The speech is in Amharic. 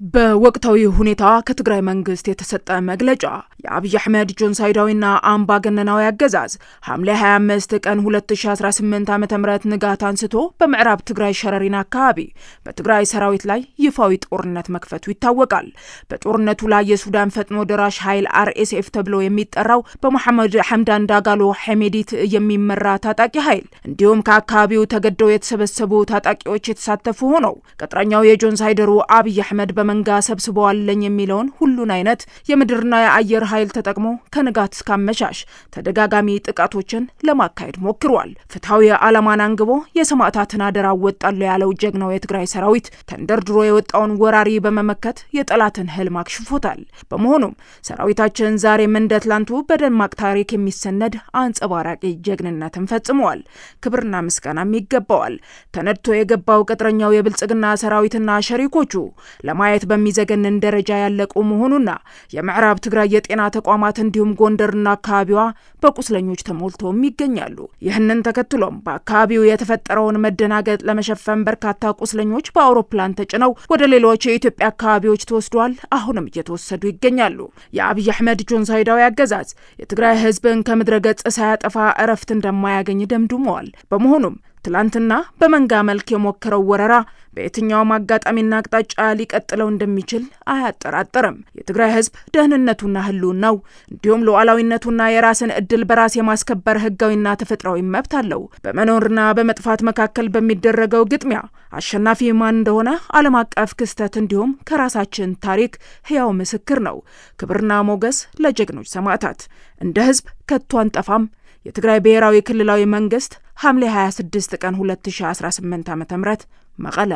በወቅታዊ ሁኔታ ከትግራይ መንግስት የተሰጠ መግለጫ የአብይ አህመድ ጆኖሳይዳዊና አምባገነናዊ አገዛዝ ሐምሌ 25 ቀን 2018 ዓ.ም ንጋት አንስቶ በምዕራብ ትግራይ ሸረሪና አካባቢ በትግራይ ሰራዊት ላይ ይፋዊ ጦርነት መክፈቱ ይታወቃል። በጦርነቱ ላይ የሱዳን ፈጥኖ ደራሽ ኃይል RSF ተብሎ የሚጠራው በመሐመድ ሐምዳን ዳጋሎ ሐሜዲት የሚመራ ታጣቂ ኃይል እንዲሁም ከአካባቢው ተገደው የተሰበሰቡ ታጣቂዎች የተሳተፉ ሆነው ቅጥረኛው የጆኖሳይደሩ አብይ አህመድ መንጋ ሰብስበዋለኝ የሚለውን ሁሉን አይነት የምድርና የአየር ኃይል ተጠቅሞ ከንጋት እስከ አመሻሽ ተደጋጋሚ ጥቃቶችን ለማካሄድ ሞክሯል። ፍትሃዊ ዓላማን አንግቦ የሰማዕታትን አደራ ወጣለው ያለው ጀግናው የትግራይ ሰራዊት ተንደርድሮ የወጣውን ወራሪ በመመከት የጠላትን ህልም አክሽፎታል። በመሆኑም ሰራዊታችን ዛሬም እንደ ትላንቱ በደማቅ ታሪክ የሚሰነድ አንጸባራቂ ጀግንነትን ፈጽመዋል። ክብርና ምስጋናም ይገባዋል። ተነድቶ የገባው ቅጥረኛው የብልጽግና ሰራዊትና ሸሪኮቹ ለማየት በሚዘገንን ደረጃ ያለቁ መሆኑና የምዕራብ ትግራይ የጤና ተቋማት እንዲሁም ጎንደርና አካባቢዋ በቁስለኞች ተሞልተው ይገኛሉ። ይህንን ተከትሎም በአካባቢው የተፈጠረውን መደናገጥ ለመሸፈን በርካታ ቁስለኞች በአውሮፕላን ተጭነው ወደ ሌሎች የኢትዮጵያ አካባቢዎች ተወስደዋል። አሁንም እየተወሰዱ ይገኛሉ። የአብይ አህመድ ጆኖሳይዳዊ አገዛዝ የትግራይ ህዝብን ከምድረ ገጽ ሳያጠፋ እረፍት እንደማያገኝ ደምድመዋል። በመሆኑም ትላንትና በመንጋ መልክ የሞከረው ወረራ በየትኛውም አጋጣሚና አቅጣጫ ሊቀጥለው እንደሚችል አያጠራጥርም። የትግራይ ህዝብ ደህንነቱና ህልውናው እንዲሁም ሉዓላዊነቱና የራስን እድል በራስ የማስከበር ህጋዊና ተፈጥሯዊ መብት አለው። በመኖርና በመጥፋት መካከል በሚደረገው ግጥሚያ አሸናፊ ማን እንደሆነ ዓለም አቀፍ ክስተት እንዲሁም ከራሳችን ታሪክ ህያው ምስክር ነው። ክብርና ሞገስ ለጀግኖች ሰማዕታት። እንደ ህዝብ ከቶ አንጠፋም። የትግራይ ብሔራዊ ክልላዊ መንግስት ሐምሌ 26 ቀን 2018 ዓ.ም መቀለ